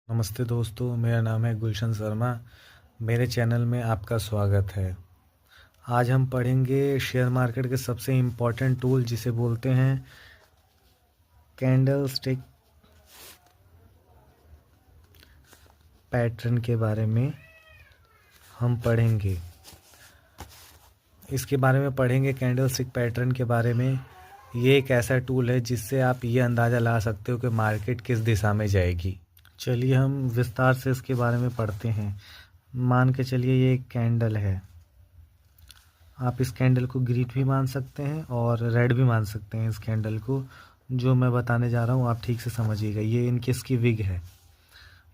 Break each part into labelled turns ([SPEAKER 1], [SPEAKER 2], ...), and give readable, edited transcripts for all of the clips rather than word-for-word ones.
[SPEAKER 1] नमस्ते दोस्तों, मेरा नाम है गुलशन शर्मा। मेरे चैनल में आपका स्वागत है। आज हम पढ़ेंगे शेयर मार्केट के सबसे इम्पोर्टेंट टूल जिसे बोलते हैं कैंडल स्टिक पैटर्न के बारे में हम पढ़ेंगे। इसके बारे में पढ़ेंगे कैंडल स्टिक पैटर्न के बारे में। ये एक ऐसा टूल है जिससे आप ये अंदाज़ा लगा सकते हो कि मार्केट किस दिशा में जाएगी। चलिए हम विस्तार से इसके बारे में पढ़ते हैं। मान के चलिए ये एक कैंडल है। आप इस कैंडल को ग्रीन भी मान सकते हैं और रेड भी मान सकते हैं। इस कैंडल को जो मैं बताने जा रहा हूँ आप ठीक से समझिएगा। ये इनकी इसकी विग है।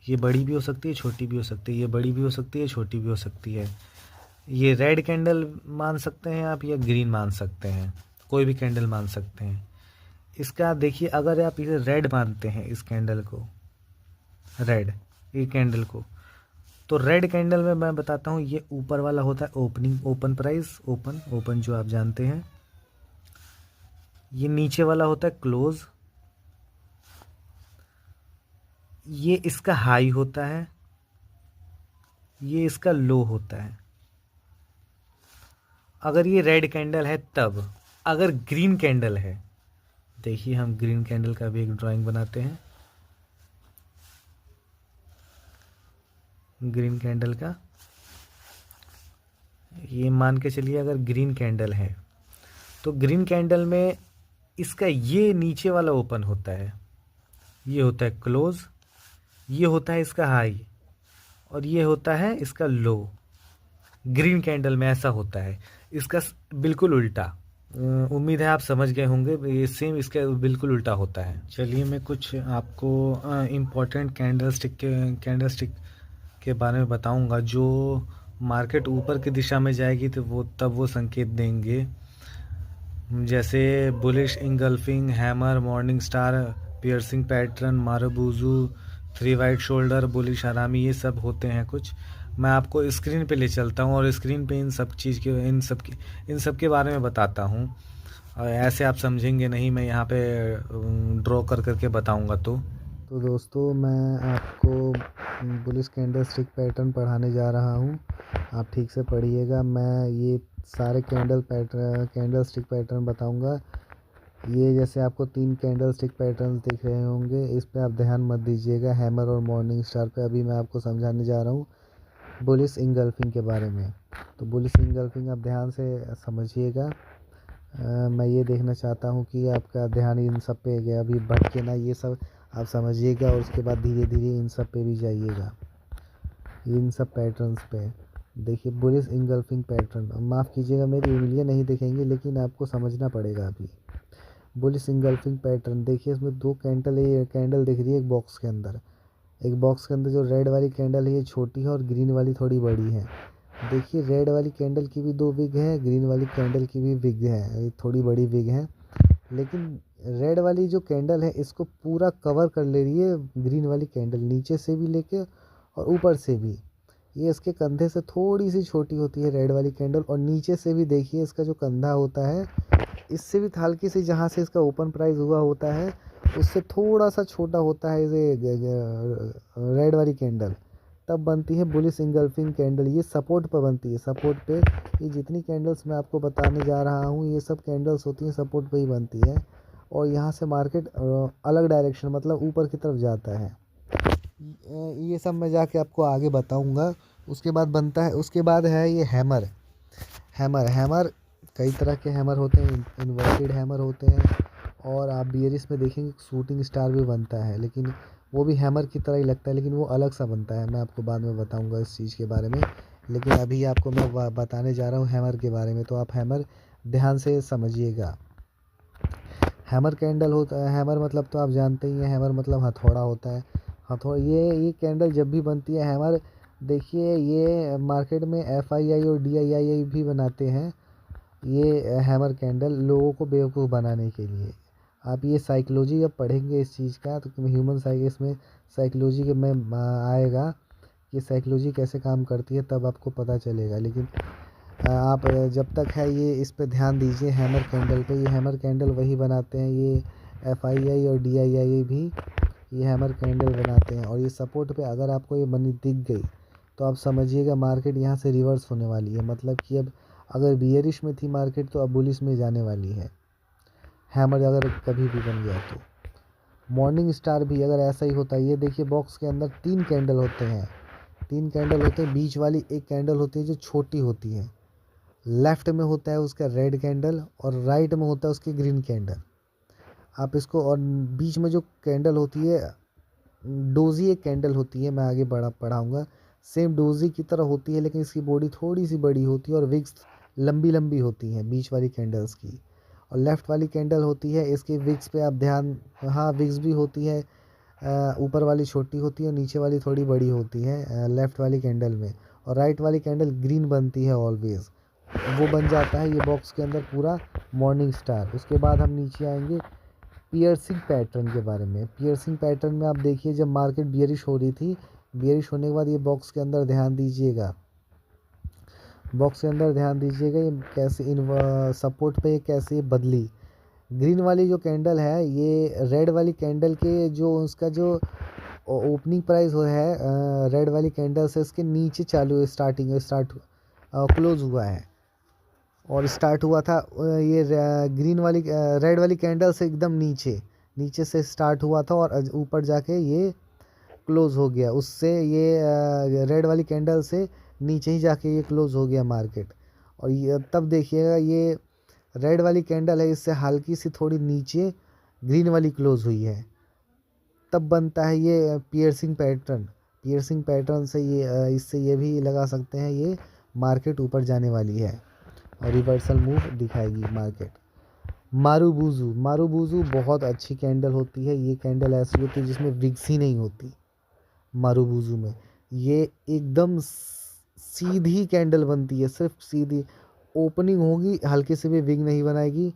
[SPEAKER 1] ये बड़ी भी हो सकती है, छोटी भी हो सकती है। ये बड़ी भी हो सकती है, छोटी भी हो सकती है। ये रेड कैंडल मान सकते हैं आप या ग्रीन मान सकते हैं, कोई भी कैंडल मान सकते हैं। इसका देखिए, अगर आप इसे रेड मानते हैं, इस कैंडल को रेड, ये कैंडल को, तो रेड कैंडल में मैं बताता हूँ ये ऊपर वाला होता है ओपनिंग, ओपन प्राइस, ओपन जो आप जानते हैं। ये नीचे वाला होता है क्लोज। ये इसका हाई होता है, ये इसका लो होता है। अगर ये रेड कैंडल है तब। अगर ग्रीन कैंडल है, देखिए हम ग्रीन कैंडल का भी एक ड्राइंग बनाते हैं। ग्रीन कैंडल का ये मान के चलिए, अगर ग्रीन कैंडल है तो ग्रीन कैंडल में इसका ये नीचे वाला ओपन होता है, ये होता है क्लोज, ये होता है इसका हाई और ये होता है इसका लो। ग्रीन कैंडल में ऐसा होता है। इसका बिल्कुल उल्टा। उम्मीद है आप समझ गए होंगे। ये सेम इसका बिल्कुल उल्टा होता है। चलिए मैं कुछ आपको इम्पोर्टेंट कैंडलस्टिक के बारे में बताऊंगा जो मार्केट ऊपर की दिशा में जाएगी तो वो संकेत देंगे। जैसे bullish engulfing, hammer, morning star, piercing pattern, marubozu, 3 white shoulder, bullish harami, ये सब होते हैं कुछ। मैं आपको स्क्रीन पे ले चलता हूँ और स्क्रीन पे इन सब के बारे में बताता हूँ। ऐसे आप समझेंगे नहीं, मैं यहाँ पे ड्रॉ कर करके बताऊँगा। तो दोस्तों मैं आपको बुलिश कैंडल स्टिक पैटर्न पढ़ाने जा रहा हूँ। आप ठीक से पढ़िएगा। मैं ये सारे कैंडल स्टिक पैटर्न बताऊँगा। ये जैसे आपको 3 कैंडल स्टिक पैटर्न्स दिख रहे होंगे, इस पे आप ध्यान मत दीजिएगा, हैमर और मॉर्निंग स्टार पे। अभी मैं आपको समझाने जा रहा हूँ बुलिश इंगल्फिंग के बारे में। तो बुलिश इंगल्फिंग आप ध्यान से समझिएगा। मैं ये देखना चाहता हूँ कि आपका ध्यान इन सब पे गया, अभी भटके ना, ये सब आप समझिएगा और उसके बाद धीरे धीरे इन सब पे भी जाइएगा, इन सब पैटर्न्स पे। देखिए बुलिश इंगल्फिंग पैटर्न, माफ़ कीजिएगा मेरी उंगलियाँ नहीं दिखेंगी लेकिन आपको समझना पड़ेगा। अभी बुलिश इंगल्फिंग पैटर्न देखिए, इसमें 2 कैंडल दिख रही है एक बॉक्स के अंदर। एक बॉक्स के अंदर जो रेड वाली कैंडल है ये छोटी है और ग्रीन वाली थोड़ी बड़ी है। देखिए रेड वाली कैंडल की भी 2 विग है, ग्रीन वाली कैंडल की भी विग है, थोड़ी बड़ी विग है। लेकिन रेड वाली जो कैंडल है इसको पूरा कवर कर ले रही है ग्रीन वाली कैंडल, नीचे से भी लेके और ऊपर से भी। ये इसके कंधे से थोड़ी सी छोटी होती है रेड वाली कैंडल, और नीचे से भी देखिए इसका जो कंधा होता है इससे भी हल्की सी, जहाँ से इसका ओपन प्राइस हुआ होता है उससे थोड़ा सा छोटा होता है ये रेड वाली कैंडल। तब बनती है बुलिश इंगल्फिंग कैंडल। ये सपोर्ट पर बनती है, सपोर्ट पे। ये जितनी कैंडल्स मैं आपको बताने जा रहा हूँ ये सब कैंडल्स होती हैं सपोर्ट पे ही बनती है, और यहाँ से मार्केट अलग डायरेक्शन मतलब ऊपर की तरफ जाता है। ये सब मैं जाके आपको आगे बताऊँगा। उसके बाद बनता है, उसके बाद है ये हैमर। हैमर कई तरह के हैमर होते हैं, इन्वर्टेड हैमर होते हैं, और आप बियरिश में देखेंगे शूटिंग स्टार भी बनता है, लेकिन वो भी हैमर की तरह ही लगता है लेकिन वो अलग सा बनता है। मैं आपको बाद में बताऊंगा इस चीज़ के बारे में, लेकिन अभी आपको मैं बताने जा रहा हूँ हैमर के बारे में, तो आप हैमर ध्यान से समझिएगा। हैमर कैंडल होता है, हैमर मतलब तो आप जानते ही हैं, हैमर मतलब हथौड़ा होता है। हथौड़ा, ये कैंडल जब भी बनती है हैमर, देखिए ये मार्केट में FII और DII भी बनाते हैं ये हैमर कैंडल, लोगों को बेवकूफ़ बनाने के लिए। आप ये साइकोलॉजी जब पढ़ेंगे इस चीज़ का तो ह्यूमन साइक इसमें साइकोलॉजी के में आएगा, ये साइकोलॉजी कैसे काम करती है तब आपको पता चलेगा। लेकिन आप जब तक है ये इस पे ध्यान दीजिए हैमर कैंडल पे। ये हैमर कैंडल वही बनाते हैं, ये FII और DII भी
[SPEAKER 2] ये हैमर कैंडल बनाते हैं। और ये सपोर्ट पे अगर आपको ये बनी दिख गई तो आप समझिएगा मार्केट यहाँ से रिवर्स होने वाली है। मतलब कि अब अगर बियरिश में थी मार्केट तो अब बुलिश में जाने वाली है, हैमर अगर कभी भी बन गया तो। मॉर्निंग स्टार भी अगर ऐसा ही होता है, ये देखिए बॉक्स के अंदर 3 कैंडल होते हैं, 3 कैंडल होते हैं। बीच वाली एक कैंडल होती है जो छोटी होती है, लेफ्ट में होता है उसका रेड कैंडल और राइट में होता है उसकी ग्रीन कैंडल। आप इसको, और बीच में जो कैंडल होती है डोजी एक कैंडल होती है, मैं आगे पढ़ाऊँगा। सेम डोजी की तरह होती है लेकिन इसकी बॉडी थोड़ी सी बड़ी होती है और विक्स लंबी लंबी होती हैं बीच वाली कैंडल्स की। और लेफ़्ट वाली कैंडल होती है इसकी विक्स पे आप ध्यान, हाँ विक्स भी होती है, ऊपर वाली छोटी होती है और नीचे वाली थोड़ी बड़ी होती है लेफ़्ट वाली कैंडल में। और राइट वाली कैंडल ग्रीन बनती है ऑलवेज़, वो बन जाता है ये बॉक्स के अंदर पूरा मॉर्निंग स्टार। उसके बाद हम नीचे आएंगे पियर्सिंग पैटर्न के बारे में। पियर्सिंग पैटर्न में आप देखिए जब मार्केट बियरिश हो रही थी, बियरिश होने के बाद ये बॉक्स के अंदर ध्यान दीजिएगा, बॉक्स के अंदर ध्यान दीजिएगा ये कैसे इन सपोर्ट पे कैसे ये बदली। ग्रीन वाली जो कैंडल है ये रेड वाली कैंडल के जो उसका जो ओपनिंग प्राइस हो है रेड वाली कैंडल से इसके नीचे चालू स्टार्ट क्लोज हुआ है। और स्टार्ट हुआ था ये ग्रीन वाली रेड वाली कैंडल से एकदम नीचे, नीचे से स्टार्ट हुआ था और ऊपर जाके ये क्लोज हो गया। उससे ये रेड वाली कैंडल से नीचे ही जाके ये क्लोज हो गया मार्केट। और ये तब देखिएगा ये रेड वाली कैंडल है, इससे हल्की सी थोड़ी नीचे ग्रीन वाली क्लोज हुई है, तब बनता है ये पियर्सिंग पैटर्न। पियर्सिंग पैटर्न से ये इससे ये भी लगा सकते हैं ये मार्केट ऊपर जाने वाली है और रिवर्सल मूव दिखाएगी मार्केट। मारूबूजू, मारूबूजू बहुत अच्छी कैंडल होती है। ये कैंडल ऐसी होती है जिसमें विग्स ही नहीं होती। मारूबूजू में ये एकदम सीधी कैंडल बनती है, सिर्फ सीधी ओपनिंग होगी, हल्के से भी विंग नहीं बनाएगी,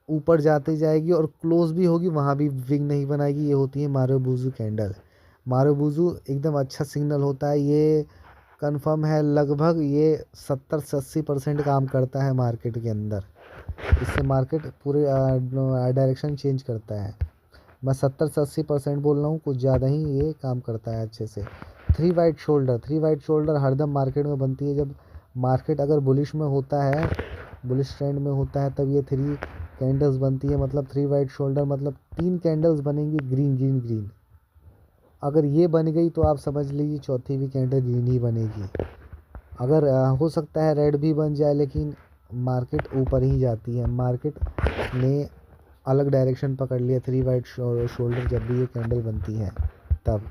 [SPEAKER 2] ऊपर जाते जाएगी और क्लोज भी होगी वहाँ भी विंग नहीं बनाएगी। ये होती है मारूबूजू कैंडल। मारूबूजू एकदम अच्छा सिग्नल होता है, ये कंफर्म है लगभग ये 70 से 80% काम करता है मार्केट के अंदर। इससे मार्केट पूरे डायरेक्शन चेंज करता है। मैं 70 से 80% बोल रहा हूँ, कुछ ज़्यादा ही ये काम करता है अच्छे से। Three white shoulder, three white shoulder हरदम मार्केट में बनती है। जब मार्केट अगर बुलिश में होता है, बुलिश ट्रेंड में होता है, तब ये 3 कैंडल्स बनती है। मतलब थ्री वाइट शोल्डर मतलब 3 कैंडल्स बनेंगी ग्रीन ग्रीन ग्रीन। अगर ये बन गई तो आप समझ लीजिए चौथी भी कैंडल ग्रीन ही बनेगी। अगर हो सकता है रेड भी बन जाए लेकिन मार्केट ऊपर ही जाती है। मार्केट ने अलग डायरेक्शन पकड़ लिया थ्री वाइट शोल्डर जब भी ये कैंडल बनती है तब।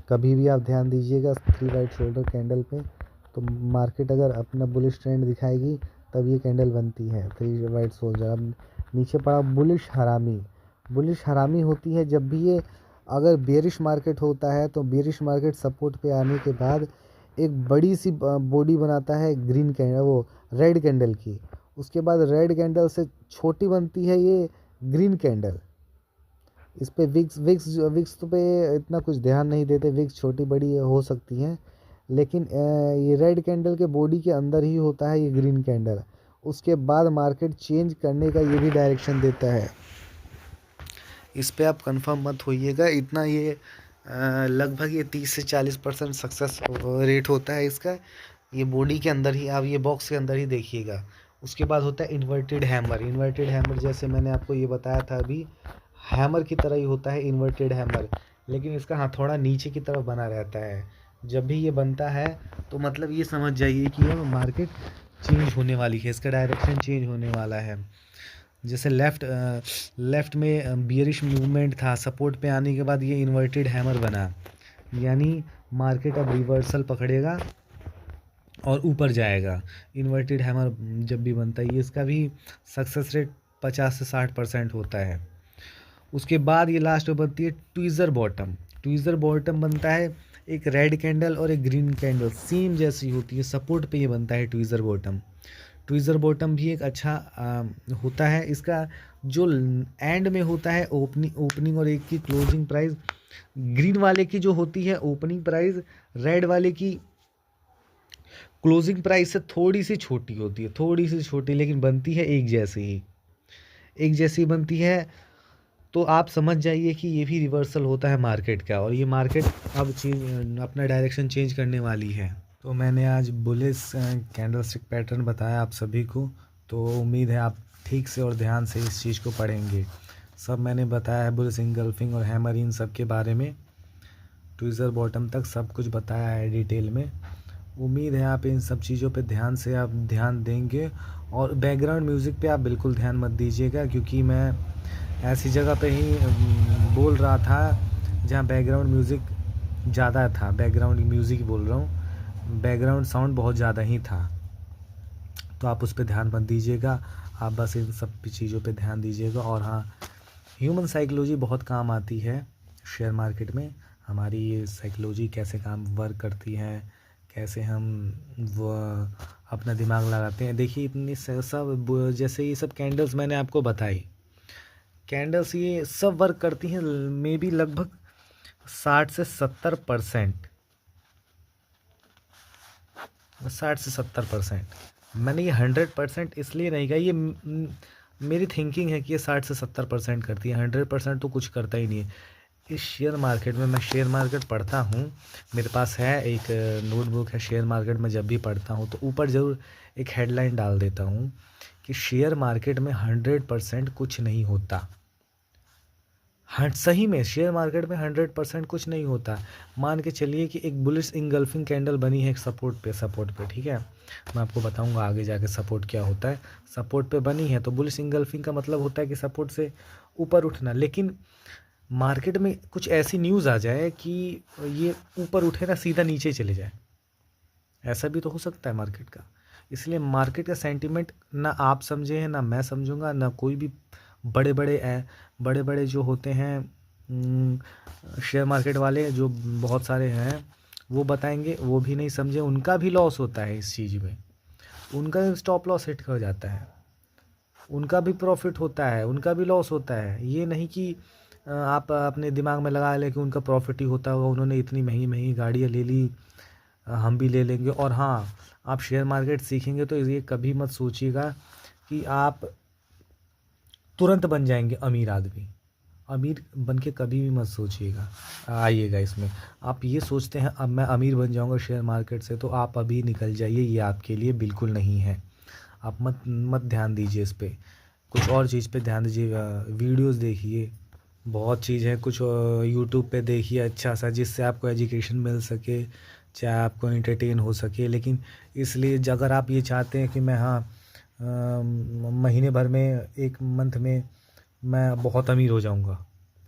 [SPEAKER 2] कभी भी आप ध्यान दीजिएगा थ्री वाइट शोल्डर कैंडल पे, तो मार्केट अगर अपना बुलिश ट्रेंड दिखाएगी तब ये कैंडल बनती है थ्री वाइट शोल्डर। अब नीचे पड़ा बुलिश हरामी। बुलिश हरामी होती है जब भी ये, अगर बेरिश मार्केट होता है तो बेरिश मार्केट सपोर्ट पे आने के बाद एक बड़ी सी बॉडी बनाता है ग्रीन कैंडल, वो रेड कैंडल की। उसके बाद रेड कैंडल से छोटी बनती है ये ग्रीन कैंडल। इस पे विक्स तो पे इतना कुछ ध्यान नहीं देते, विक्स छोटी बड़ी हो सकती हैं लेकिन ये रेड कैंडल के बॉडी के अंदर ही होता है ये ग्रीन कैंडल। उसके बाद मार्केट चेंज करने का ये भी डायरेक्शन देता है। इस पे आप कंफर्म मत होइएगा इतना, ये लगभग ये 30 से 40% सक्सेस रेट होता है इसका। ये बॉडी के अंदर ही, आप ये बॉक्स के अंदर ही देखिएगा। उसके बाद होता है इन्वर्टेड हैमर। इन्वर्टेड हैमर जैसे मैंने आपको ये बताया था अभी, हैमर की तरह ही होता है इन्वर्टेड हैमर, लेकिन इसका हथौड़ा नीचे की तरफ बना रहता है। जब भी ये बनता है तो मतलब ये समझ जाइए कि ये मार्केट चेंज होने वाली है, इसका डायरेक्शन चेंज होने वाला है। जैसे लेफ़्ट में बियरिश मूवमेंट था, सपोर्ट पे आने के बाद ये इन्वर्टेड हैमर बना, यानी मार्केट अब रिवर्सल पकड़ेगा और ऊपर जाएगा। इन्वर्टेड हैमर जब भी बनता है ये, इसका भी सक्सेस रेट 50 से 60% होता है। उसके बाद ये लास्ट में बनती है ट्वीज़र बॉटम। ट्वीज़र बॉटम बनता है एक रेड कैंडल और एक ग्रीन कैंडल सेम जैसी होती है, सपोर्ट पे ये बनता है ट्वीज़र बॉटम। ट्वीज़र बॉटम भी एक अच्छा होता है। इसका जो एंड में होता है ओपनिंग और एक की क्लोजिंग प्राइस, ग्रीन वाले की जो होती है ओपनिंग प्राइस रेड वाले की क्लोजिंग प्राइस से थोड़ी सी छोटी होती है, थोड़ी सी छोटी, लेकिन बनती है एक जैसी ही, एक जैसी बनती है।
[SPEAKER 1] तो आप समझ जाइए कि ये भी रिवर्सल होता है मार्केट का, और ये मार्केट अब अपना डायरेक्शन चेंज करने वाली है। तो मैंने आज बुलिश कैंडलस्टिक पैटर्न बताया आप सभी को, तो उम्मीद है आप ठीक से और ध्यान से इस चीज़ को पढ़ेंगे। सब मैंने बताया है, बुलिश इंगल्फिंग और हैमर इन सब के बारे में, ट्विज़र बॉटम तक सब कुछ बताया है डिटेल में। उम्मीद है आप इन सब चीज़ों पे ध्यान देंगे, और बैकग्राउंड म्यूज़िक पे आप बिल्कुल ध्यान मत दीजिएगा, क्योंकि मैं ऐसी जगह पे ही बोल रहा था जहाँ बैकग्राउंड म्यूज़िक ज़्यादा था। बैकग्राउंड म्यूज़िक बोल रहा हूँ, बैकग्राउंड साउंड बहुत ज़्यादा ही था, तो आप उस पर ध्यान मत दीजिएगा। आप बस इन सब चीज़ों पे ध्यान दीजिएगा। और हाँ, ह्यूमन साइकोलॉजी बहुत काम आती है शेयर मार्केट में। हमारी ये साइकोलॉजी कैसे काम वर्क करती है, कैसे हम वो अपना दिमाग लगाते हैं। देखिए इतनी सब, जैसे ये सब कैंडल्स मैंने आपको बताई, कैंडल्स ये सब वर्क करती हैं मे बी लगभग 60 से 70%, 60 से 70%। मैंने ये 100% इसलिए नहीं कहा, ये मेरी थिंकिंग है कि ये 60 से 70% करती है, 100% तो कुछ करता ही नहीं है। इस शेयर मार्केट में, मैं शेयर मार्केट पढ़ता हूँ, मेरे पास है एक नोटबुक है शेयर मार्केट में, जब भी पढ़ता हूँ तो ऊपर ज़रूर एक हेडलाइन डाल देता हूँ कि शेयर मार्केट में 100% कुछ नहीं होता। हाँ, सही में शेयर मार्केट में 100% कुछ नहीं होता। मान के चलिए कि एक बुलिश इंगल्फिंग कैंडल बनी है एक सपोर्ट पे, ठीक है, मैं आपको बताऊंगा आगे जाके सपोर्ट क्या होता है। सपोर्ट पे बनी है तो बुलिश इंगल्फिंग का मतलब होता है कि सपोर्ट से ऊपर उठना। लेकिन मार्केट में कुछ ऐसी न्यूज़ आ जाए कि ये ऊपर उठे ना सीधा नीचे चले जाए, ऐसा भी तो हो सकता है मार्केट का। इसलिए मार्केट का सेंटीमेंट ना आप समझे हैं, ना मैं समझूंगा, ना कोई भी बड़े बड़े जो होते हैं शेयर मार्केट वाले जो बहुत सारे हैं वो बताएंगे, वो भी नहीं समझे। उनका भी लॉस होता है इस चीज़ में, उनका स्टॉप लॉस हिट हो जाता है, उनका भी प्रॉफिट होता है, उनका भी लॉस होता है। ये नहीं कि आप अपने दिमाग में लगा लें कि उनका प्रॉफिट ही होता होगा, उन्होंने इतनी महंगी महंगी गाड़ियाँ ले ली, हम भी ले लेंगे। और हाँ, आप शेयर मार्केट सीखेंगे तो ये कभी मत सोचिएगा कि आप तुरंत बन जाएंगे अमीर आदमी। अमीर बन के कभी भी मत सोचिएगा, आइएगा इसमें। आप ये सोचते हैं अब मैं अमीर बन जाऊंगा शेयर मार्केट से, तो आप अभी निकल जाइए, ये आपके लिए बिल्कुल नहीं है। आप मत ध्यान दीजिए इस पर, कुछ और चीज़ पे ध्यान दीजिएगा। वीडियोस देखिए, बहुत चीज़ है, कुछ यूट्यूब पे देखिए अच्छा सा, जिससे आपको एजुकेशन मिल सके, चाहे आपको एंटरटेन हो सके। लेकिन इसलिए अगर आप ये चाहते हैं कि मैं हाँ महीने भर में, एक मंथ में मैं बहुत अमीर हो जाऊंगा,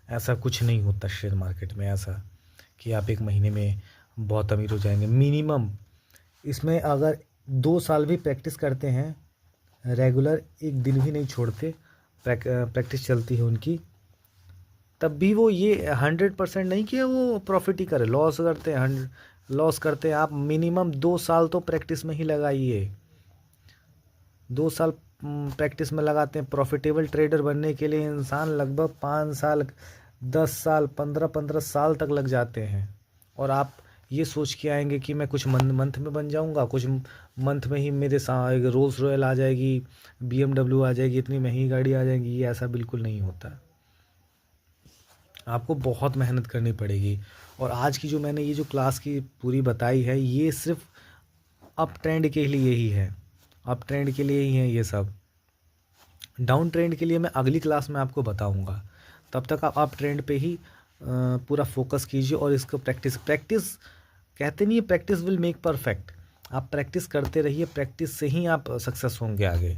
[SPEAKER 1] ऐसा कुछ नहीं होता शेयर मार्केट में, ऐसा कि आप एक महीने में बहुत अमीर हो जाएंगे। मिनिमम इसमें अगर 2 साल भी प्रैक्टिस करते हैं रेगुलर, एक दिन भी नहीं छोड़ते, प्रैक्टिस चलती है उनकी, तब भी वो ये 100% नहीं कि वो प्रॉफिट ही करे, लॉस करते हैं, लॉस करते हैं। आप मिनिमम 2 साल तो प्रैक्टिस में ही लगाइए, 2 साल प्रैक्टिस में लगाते हैं। प्रॉफिटेबल ट्रेडर बनने के लिए इंसान लगभग 5 साल, 10 साल, 15 साल तक लग जाते हैं। और आप ये सोच के आएंगे कि मैं कुछ मंथ में बन जाऊंगा, कुछ मंथ में ही मेरे साथ रोल्स रॉयल आ जाएगी, BMW आ जाएगी, इतनी महंगी गाड़ी आ जाएगी, ये ऐसा बिल्कुल नहीं होता। आपको बहुत मेहनत करनी पड़ेगी। और आज की जो मैंने ये जो क्लास की पूरी बताई है, ये सिर्फ अप ट्रेंड के लिए ही है, अप ट्रेंड के लिए ही है ये सब। डाउन ट्रेंड के लिए मैं अगली क्लास में आपको बताऊंगा। तब तक आप अप ट्रेंड पे ही पूरा फोकस कीजिए, और इसको प्रैक्टिस कहते नहीं है, प्रैक्टिस विल मेक परफेक्ट। आप प्रैक्टिस करते रहिए, प्रैक्टिस से ही आप सक्सेस होंगे आगे।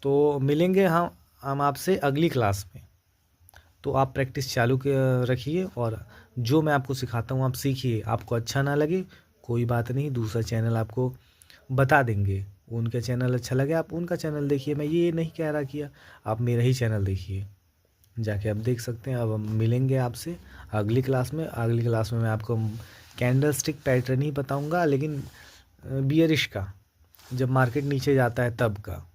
[SPEAKER 1] तो मिलेंगे हम आपसे अगली क्लास में। तो आप प्रैक्टिस चालू रखिए, और जो मैं आपको सिखाता हूँ आप सीखिए। आपको अच्छा ना लगे कोई बात नहीं, दूसरा चैनल आपको बता देंगे, उनका चैनल अच्छा लगे आप उनका चैनल देखिए। मैं ये नहीं कह रहा कि आप मेरा ही चैनल देखिए, जाके आप देख सकते हैं। अब हम मिलेंगे आपसे अगली क्लास में। अगली क्लास में मैं आपको कैंडल स्टिक पैटर्न ही बताऊँगा, लेकिन बियरिश का, जब मार्केट नीचे जाता है तब का।